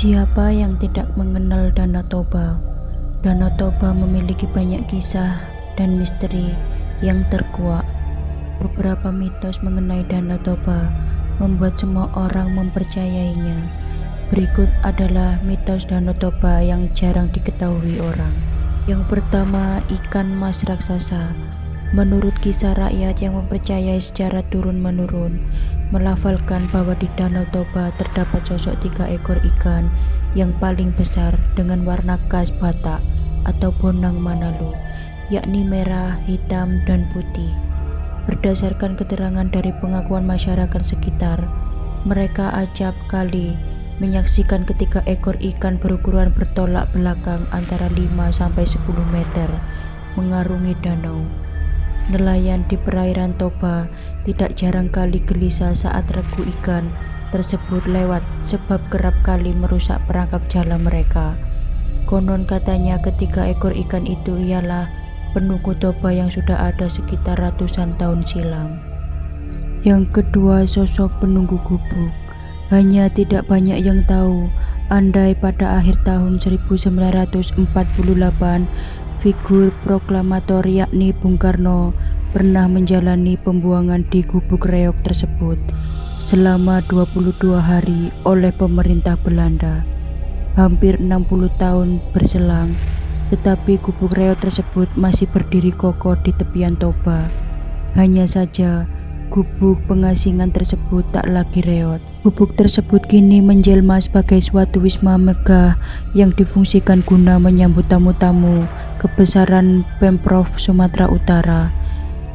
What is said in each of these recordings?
Siapa yang tidak mengenal Danau Toba? Danau Toba memiliki banyak kisah dan misteri yang terkuak. Beberapa mitos mengenai Danau Toba membuat semua orang mempercayainya. Berikut adalah mitos Danau Toba yang jarang diketahui orang. Yang pertama, ikan mas raksasa. Menurut kisah rakyat yang mempercayai secara turun-menurun, melafalkan bahwa di Danau Toba terdapat sosok 3 ekor ikan yang paling besar dengan warna khas Batak atau Bonang Manalo, yakni merah, hitam, dan putih. Berdasarkan keterangan dari pengakuan masyarakat sekitar, mereka acap kali menyaksikan ketika ekor ikan berukuran bertolak belakang antara 5-10 meter mengarungi danau. Nelayan di perairan Toba tidak jarang kali gelisah saat regu ikan tersebut lewat sebab kerap kali merusak perangkap jala mereka. Konon katanya ketiga ekor ikan itu ialah penunggu Toba yang sudah ada sekitar ratusan tahun silam. Yang kedua, sosok penunggu gubuk. Hanya tidak banyak yang tahu, andai pada akhir tahun 1948 figur proklamator yakni Bung Karno pernah menjalani pembuangan di gubuk reok tersebut selama 22 hari oleh pemerintah Belanda. Hampir 60 tahun berselang, tetapi gubuk reok tersebut masih berdiri kokoh di tepian Toba. Hanya saja gubuk pengasingan tersebut tak lagi reot. Gubuk tersebut kini menjelma sebagai suatu wisma megah yang difungsikan guna menyambut tamu-tamu kebesaran Pemprov Sumatera Utara.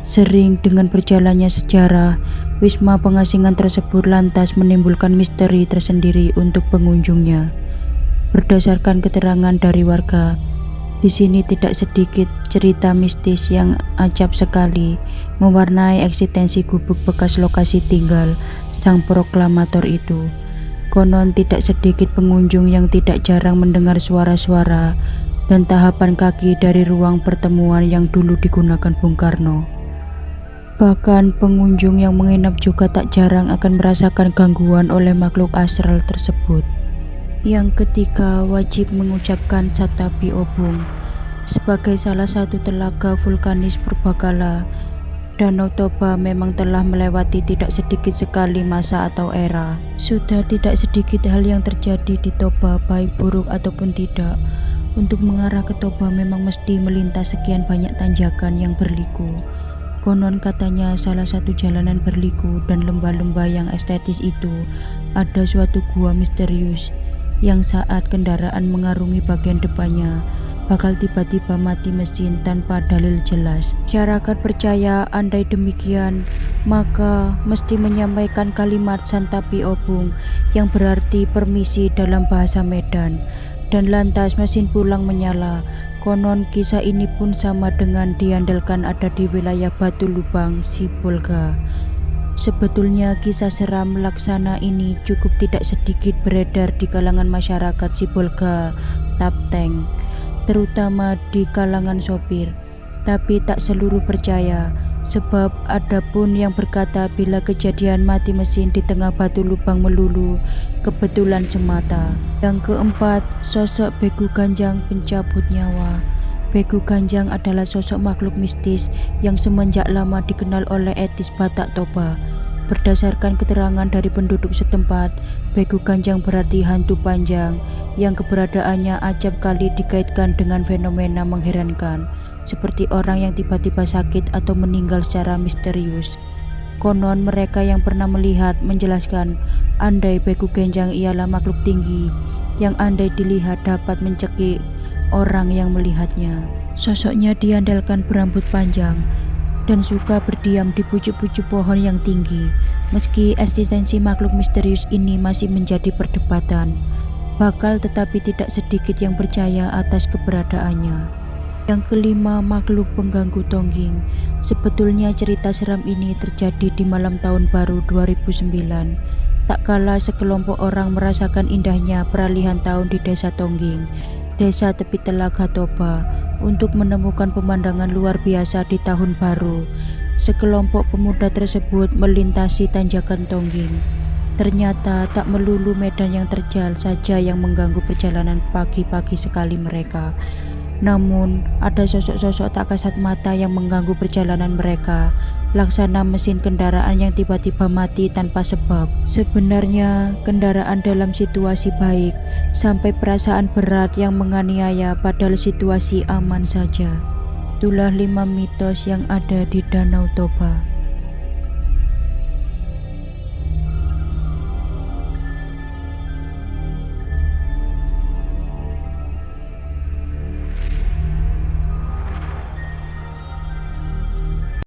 Sering dengan berjalannya sejarah, wisma pengasingan tersebut lantas menimbulkan misteri tersendiri untuk pengunjungnya. Berdasarkan keterangan dari warga, di sini tidak sedikit cerita mistis yang acap sekali mewarnai eksistensi gubuk bekas lokasi tinggal sang proklamator itu. Konon tidak sedikit pengunjung yang tidak jarang mendengar suara-suara dan tahapan kaki dari ruang pertemuan yang dulu digunakan Bung Karno. Bahkan pengunjung yang menginap juga tak jarang akan merasakan gangguan oleh makhluk astral tersebut. Yang ketiga, wajib mengucapkan Satapi Obung. Sebagai salah satu telaga vulkanis purbakala, Danau Toba memang telah melewati tidak sedikit sekali masa atau era. Sudah tidak sedikit hal yang terjadi di Toba, baik buruk ataupun tidak. Untuk mengarah ke Toba memang mesti melintas sekian banyak tanjakan yang berliku. Konon katanya salah satu jalanan berliku dan lembah-lembah yang estetis itu ada suatu gua misterius yang saat kendaraan mengarungi bagian depannya bakal tiba-tiba mati mesin tanpa dalil jelas. Masyarakat percaya andai demikian maka mesti menyampaikan kalimat Santapi Obung yang berarti permisi dalam bahasa Medan, dan lantas mesin pulang menyala. Konon kisah ini pun sama dengan diandalkan ada di wilayah Batu Lubang, Sibolga. Sebetulnya kisah seram laksana ini cukup tidak sedikit beredar di kalangan masyarakat Sibolga Tapteng, terutama di kalangan sopir. Tapi tak seluruh percaya, sebab ada pun yang berkata bila kejadian mati mesin di tengah batu lubang melulu kebetulan semata. Yang keempat, sosok Begu Ganjang pencabut nyawa. Begu Ganjang adalah sosok makhluk mistis yang semenjak lama dikenal oleh etnis Batak Toba. Berdasarkan keterangan dari penduduk setempat, Begu Ganjang berarti hantu panjang yang keberadaannya acap kali dikaitkan dengan fenomena mengherankan, seperti orang yang tiba-tiba sakit atau meninggal secara misterius. Konon mereka yang pernah melihat menjelaskan andai Begu Ganjang ialah makhluk tinggi yang andai dilihat dapat mencekik orang yang melihatnya. Sosoknya diandalkan berambut panjang dan suka berdiam di pucuk-pucuk pohon yang tinggi. Meski eksistensi makhluk misterius ini masih menjadi perdebatan, bakal tetapi tidak sedikit yang percaya atas keberadaannya. Yang kelima, makhluk pengganggu tongging. Sebetulnya cerita seram ini terjadi di malam tahun baru 2009. Tak kala sekelompok orang merasakan indahnya peralihan tahun di desa Tongging, desa tepi telaga Toba, untuk menemukan pemandangan luar biasa di tahun baru. Sekelompok pemuda tersebut melintasi tanjakan Tongging. Ternyata tak melulu medan yang terjal saja yang mengganggu perjalanan pagi-pagi sekali mereka. Namun, ada sosok-sosok tak kasat mata yang mengganggu perjalanan mereka, laksana mesin kendaraan yang tiba-tiba mati tanpa sebab. Sebenarnya, kendaraan dalam situasi baik, sampai perasaan berat yang menganiaya padahal situasi aman saja. Itulah 5 mitos yang ada di Danau Toba.